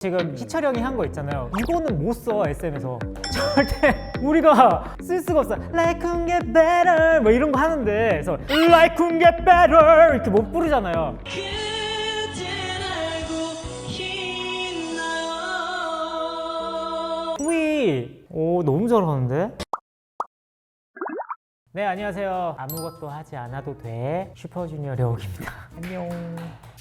지금 희철 형이 한 거 있잖아요. 이거는 못 써, SM에서. 절대 우리가 쓸 수가 없어. Like can get better 뭐 이런 거 하는데 그래서 Like can get better 이렇게 못 부르잖아요. 오, 너무 잘하는데? 네, 안녕하세요. 아무것도 하지 않아도 돼. 슈퍼주니어 려욱입니다. 안녕.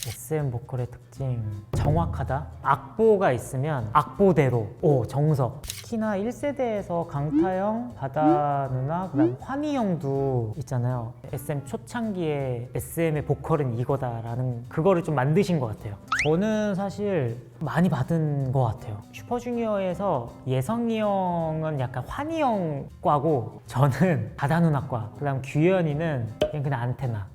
SM 보컬의 특징 정확하다. 악보가 있으면 악보대로 정석. 특히나 1세대에서 강타형, 바다 누나, 그다음 환희 형도 있잖아요. SM 초창기에 SM의 보컬은 이거다라는 그거를 좀 만드신 것 같아요. 저는 사실 많이 받은 것 같아요. 슈퍼주니어에서 예성이 형은 약간 환희 형 과고 저는 바다 누나 과, 그다음 규현이는 그냥 안테나.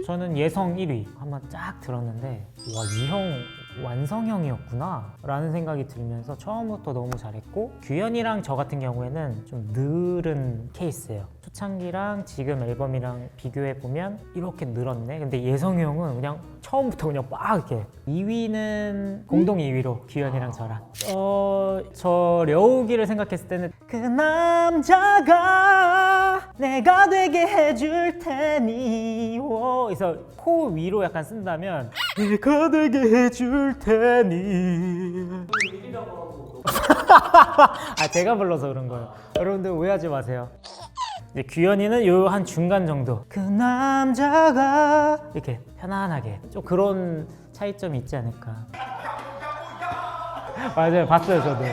저는 예성 1위 한번 쫙 들었는데 와, 이 형 완성형이었구나 라는 생각이 들면서 처음부터 너무 잘했고, 규현이랑 저 같은 경우에는 좀 늘은 케이스예요. 초창기랑 지금 앨범이랑 비교해보면 이렇게 늘었네. 근데 예성이 형은 그냥 처음부터 그냥 막 이렇게. 2위는 공동 2위로 규현이랑 저랑. 저 려욱이를 생각했을 때는 그 남자가 내가 되게 해줄 테니 그래서 코 위로 약간 쓴다면 내가 되게 해줄 테니 제가 불러서 그런 거예요. 여러분들 오해하지 마세요. 이제 규현이는 요 한 중간 정도. 그 남자가 이렇게 편안하게 좀 그런 차이점이 있지 않을까. 맞아요, 봤어요 저도.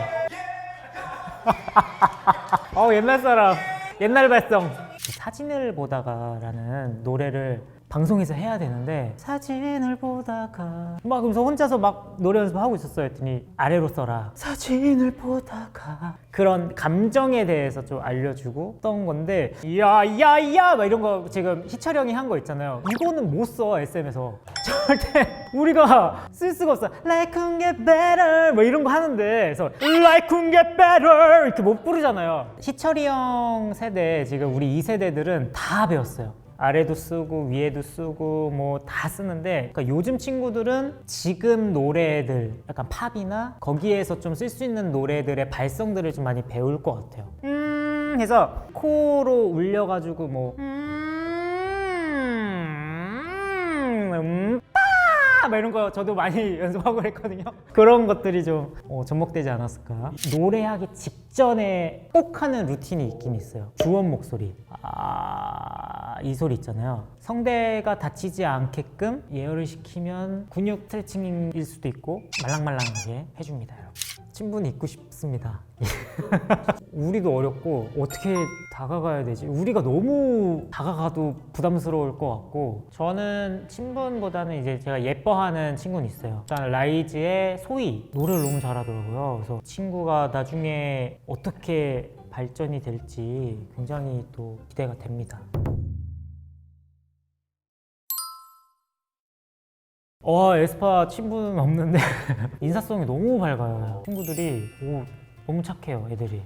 옛날 사람, 옛날 발성. 사진을 보다가라는 노래를 방송에서 해야 되는데 사진을 보다가 막 그러면서 혼자서 막 노래 연습하고 있었어요. 했더니 아래로 써라. 사진을 보다가 그런 감정에 대해서 좀 알려주고 했던 건데 야야야 막 이런 거 지금 희철 형이 한 거 있잖아요. 이거는 못 써, SM에서. 절대 우리가 쓸 수가 없어. Like can get better 뭐 이런 거 하는데 그래서 Like can get better 이렇게 못 부르잖아요. 희철이 형 세대, 지금 우리 2세대들은 다 배웠어요. 아래도 쓰고 위에도 쓰고 뭐 다 쓰는데, 그러니까 요즘 친구들은 지금 노래들 약간 팝이나 거기에서 좀 쓸 수 있는 노래들의 발성들을 좀 많이 배울 것 같아요. 해서 코로 울려가지고 뭐 막 이런 거 저도 많이 연습하고 그랬거든요. 그런 것들이 좀 접목되지 않았을까. 노래하기 직전에 꼭 하는 루틴이 있긴 있어요. 주원 목소리, 이 소리 있잖아요. 성대가 다치지 않게끔 예열을 시키면 근육 스트레칭일 수도 있고 말랑말랑하게 해줍니다, 여러분. 친분이 있고 싶습니다. 우리도 어렵고 어떻게 다가가야 되지? 우리가 너무 다가가도 부담스러울 것 같고, 저는 친분보다는 이제 제가 예뻐하는 친구는 있어요. 일단 라이즈의 소희 노래를 너무 잘하더라고요. 그래서 친구가 나중에 어떻게 발전이 될지 굉장히 또 기대가 됩니다. 에스파 친분은 없는데 인사성이 너무 밝아요. 친구들이 너무 착해요, 애들이.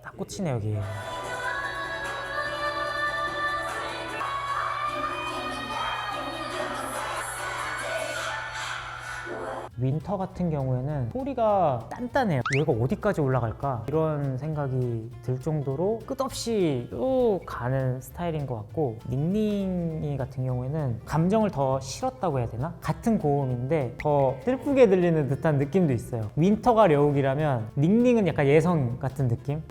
딱 꽂히네 여기. 윈터 같은 경우에는 소리가 단단해요. 얘가 어디까지 올라갈까? 이런 생각이 들 정도로 끝없이 쭉 가는 스타일인 것 같고, 닝닝이 같은 경우에는 감정을 더 실었다고 해야 되나? 같은 고음인데 더 슬프게 들리는 듯한 느낌도 있어요. 윈터가 려욱이라면 닝닝은 약간 예성 같은 느낌?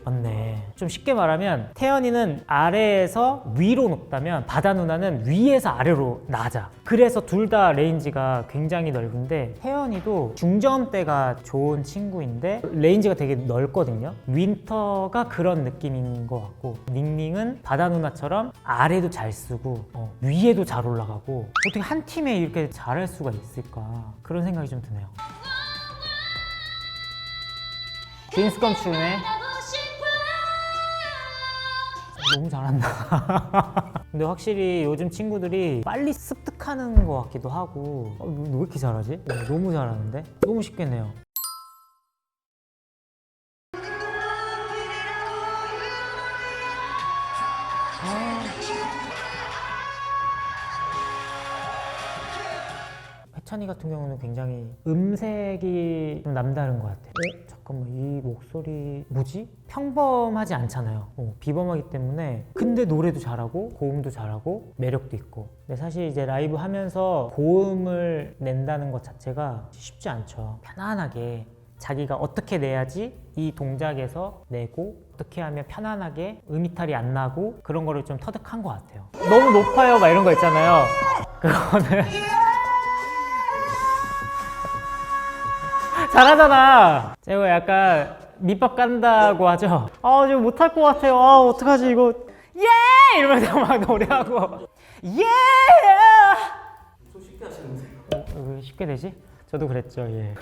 맞네. 좀 쉽게 말하면 태연이는 아래에서 위로 높다면 바다 누나는 위에서 아래로 낮아. 그래서 둘 다 레인지가 굉장히 넓은데, 태연이도 중저음대가 좋은 친구인데 레인지가 되게 넓거든요. 윈터가 그런 느낌인 것 같고, 닝닝은 바다 누나처럼 아래도 잘 쓰고 위에도 잘 올라가고, 어떻게 한 팀에 이렇게 잘할 수가 있을까, 그런 생각이 좀 드네요. 드림스 컴 트루네. 너무 잘한다. 근데 확실히 요즘 친구들이 빨리 습득하는 것 같기도 하고. 너 왜 이렇게 잘하지? 너무 잘하는데? 너무 쉽겠네요. 해찬이 같은 경우는 굉장히 음색이 좀 남다른 것 같아요. 잠깐만, 이 목소리 뭐지? 평범하지 않잖아요. 비범하기 때문에. 근데 노래도 잘하고 고음도 잘하고 매력도 있고. 근데 사실 이제 라이브 하면서 고음을 낸다는 것 자체가 쉽지 않죠. 편안하게 자기가 어떻게 내야지 이 동작에서 내고 어떻게 하면 편안하게 음이탈이 안 나고 그런 거를 좀 터득한 것 같아요. 너무 높아요 막 이런 거 있잖아요. 그거는 잘하잖아. 제가 약간 밑밥 깐다고 하죠. 지금 못할 것 같아요. 어떡하지 이거. 예! 이러면서 막 노래하고 예! 좀 쉽게 하시는데. 왜 쉽게 되지? 저도 그랬죠. 예.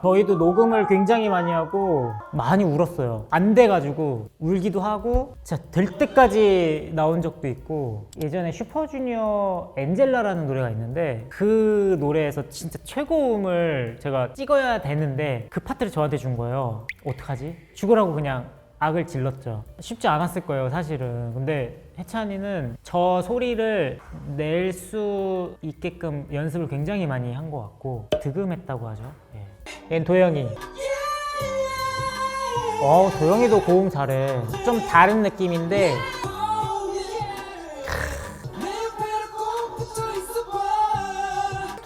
저희도 녹음을 굉장히 많이 하고 많이 울었어요. 안 돼가지고 울기도 하고 진짜 될 때까지 나온 적도 있고, 예전에 슈퍼주니어 엔젤라라는 노래가 있는데 그 노래에서 진짜 최고음을 제가 찍어야 되는데 그 파트를 저한테 준 거예요. 어떡하지? 죽으라고 그냥 악을 질렀죠. 쉽지 않았을 거예요 사실은. 근데 해찬이는 저 소리를 낼 수 있게끔 연습을 굉장히 많이 한 것 같고 득음했다고 하죠. 예. 얘는 도영이. 도영이도 고음 잘해. 좀 다른 느낌인데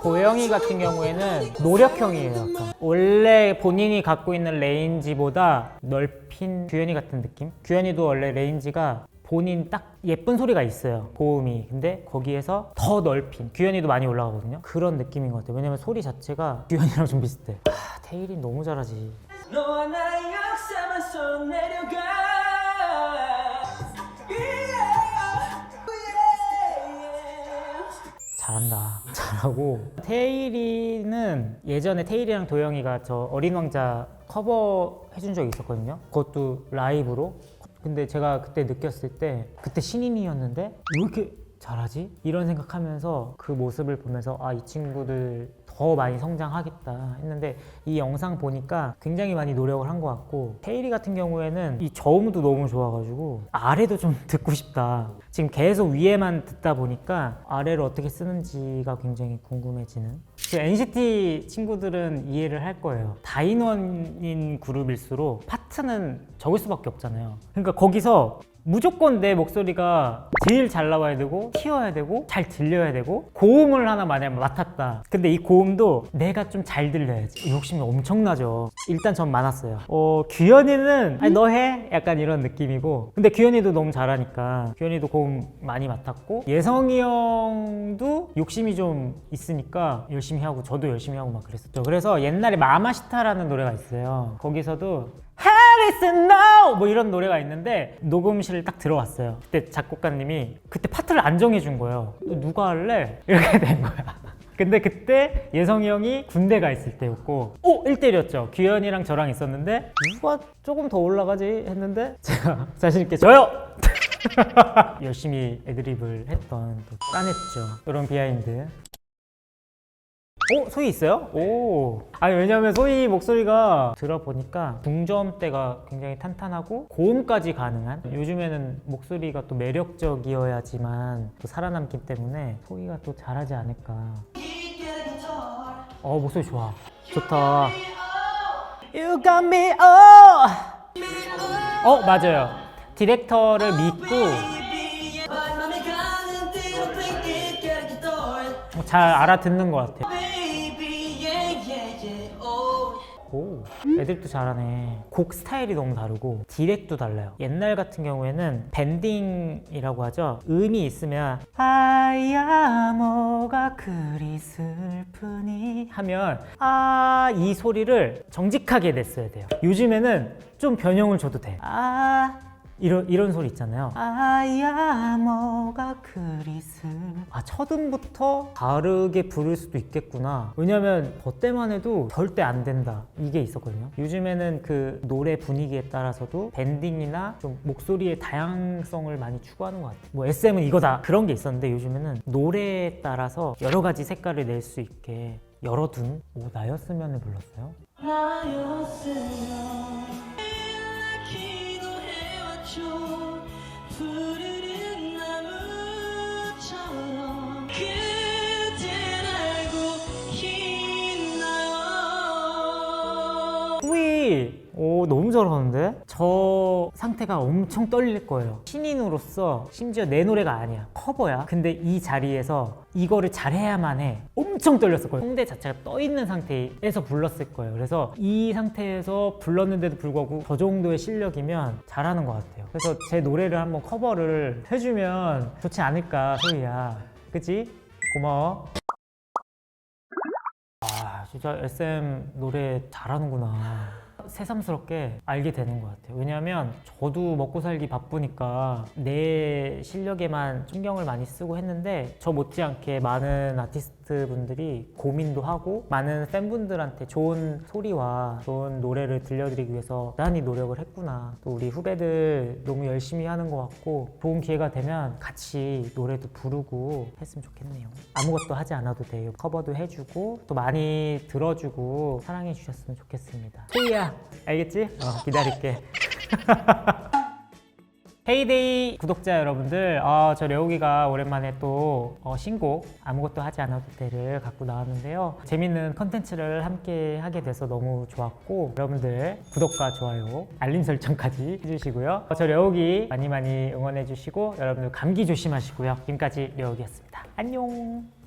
도영이 같은 경우에는 노력형이에요. 약간. 원래 본인이 갖고 있는 레인지보다 넓힌 규현이 같은 느낌? 규현이도 원래 레인지가 본인 딱 예쁜 소리가 있어요, 고음이. 근데 거기에서 더 넓힌, 규현이도 많이 올라가거든요. 그런 느낌인 것 같아요. 왜냐면 소리 자체가 규현이랑 좀 비슷해. 태일이 너무 잘하지. 너와 나의 역사만 써내려가. 잘한다. 잘하고. 태일이는 예전에 태일이랑 도영이가 저 어린 왕자 커버 해준 적이 있었거든요. 그것도 라이브로. 근데 제가 그때 느꼈을 때 그때 신인이었는데 왜 이렇게 잘하지? 이런 생각하면서 그 모습을 보면서 이 친구들 더 많이 성장하겠다 했는데, 이 영상 보니까 굉장히 많이 노력을 한 것 같고, 테일이 같은 경우에는 이 저음도 너무 좋아가지고 아래도 좀 듣고 싶다. 지금 계속 위에만 듣다 보니까 아래를 어떻게 쓰는지가 굉장히 궁금해지는. 그 NCT 친구들은 이해를 할 거예요. 다인원인 그룹일수록 파트는 적을 수밖에 없잖아요. 그러니까 거기서 무조건 내 목소리가 제일 잘 나와야 되고 튀어야 되고 잘 들려야 되고, 고음을 하나 만약 맡았다. 근데 이 고음도 내가 좀 잘 들려야지. 욕심이 엄청나죠. 일단 전 많았어요. 규현이는 아니 너 해? 약간 이런 느낌이고, 근데 규현이도 너무 잘하니까 규현이도 고음 많이 맡았고, 예성이 형도 욕심이 좀 있으니까 열심히 하고 저도 열심히 하고 막 그랬었죠. 그래서 옛날에 마마시타라는 노래가 있어요. 거기서도 Harris No! 뭐 이런 노래가 있는데 녹음실을 딱 들어왔어요. 그때 작곡가님이 그때 파트를 안 정해준 거예요. 누가 할래? 이렇게 된 거야. 근데 그때 예성이 형이 군대 가 있을 때였고 1대1이었죠. 규현이랑 저랑 있었는데 누가 조금 더 올라가지 했는데 제가 자신 있게 저요! 열심히 애드립을 했던, 또 까냈죠. 이런 비하인드. 소희 있어요? 아니 왜냐면 소희 목소리가 들어보니까 중저음대가 굉장히 탄탄하고 고음까지 가능한, 요즘에는 목소리가 또 매력적이어야지만 또 살아남기 때문에 소희가 또 잘하지 않을까. 목소리 좋다. You got me 맞아요. 디렉터를 믿고 잘 알아듣는 것 같아요. 애들도 잘하네. 곡 스타일이 너무 다르고 디렉도 달라요. 옛날 같은 경우에는 밴딩이라고 하죠. 음이 있으면 뭐가 그리 슬프니 하면 이 소리를 정직하게 냈어야 돼요. 요즘에는 좀 변형을 줘도 돼. 이런 소리 있잖아요. 뭐가 그리 첫음부터 다르게 부를 수도 있겠구나. 왜냐면 저 때만 해도 절대 안 된다 이게 있었거든요. 요즘에는 그 노래 분위기에 따라서도 밴딩이나 좀 목소리의 다양성을 많이 추구하는 것 같아요. 뭐 SM은 이거다 그런 게 있었는데, 요즘에는 노래에 따라서 여러 가지 색깔을 낼 수 있게 열어둔. 나였으면을 불렀어요. 푸르른 나무처럼 그댄 알고 오, 너무 잘하는데? 저 상태가 엄청 떨릴 거예요. 신인으로서 심지어 내 노래가 아니야. 커버야. 근데 이 자리에서 이거를 잘해야만 해. 엄청 떨렸을 거예요. 성대 자체가 떠 있는 상태에서 불렀을 거예요. 그래서 이 상태에서 불렀는데도 불구하고 저 정도의 실력이면 잘하는 것 같아요. 그래서 제 노래를 한번 커버를 해주면 좋지 않을까, 소희야. 그치? 고마워. 아, 진짜 SM 노래 잘하는구나. 새삼스럽게 알게 되는 것 같아요. 왜냐하면 저도 먹고 살기 바쁘니까 내 실력에만 신경을 많이 쓰고 했는데 저 못지않게 많은 아티스트 분들이 고민도 하고 많은 팬분들한테 좋은 소리와 좋은 노래를 들려드리기 위해서 대단히 노력을 했구나. 또 우리 후배들 너무 열심히 하는 것 같고 좋은 기회가 되면 같이 노래도 부르고 했으면 좋겠네요. 아무것도 하지 않아도 돼요. 커버도 해주고 또 많이 들어주고 사랑해 주셨으면 좋겠습니다. 소희야, 알겠지? 기다릴게. 헤이데이 구독자 여러분들, 저 려욱이가 오랜만에 또 신곡 아무것도 하지 않아도 돼를 갖고 나왔는데요. 재밌는 컨텐츠를 함께 하게 돼서 너무 좋았고 여러분들 구독과 좋아요, 알림 설정까지 해주시고요. 저 려욱이 많이 응원해 주시고 여러분들 감기 조심하시고요. 지금까지 려욱이었습니다. 안녕.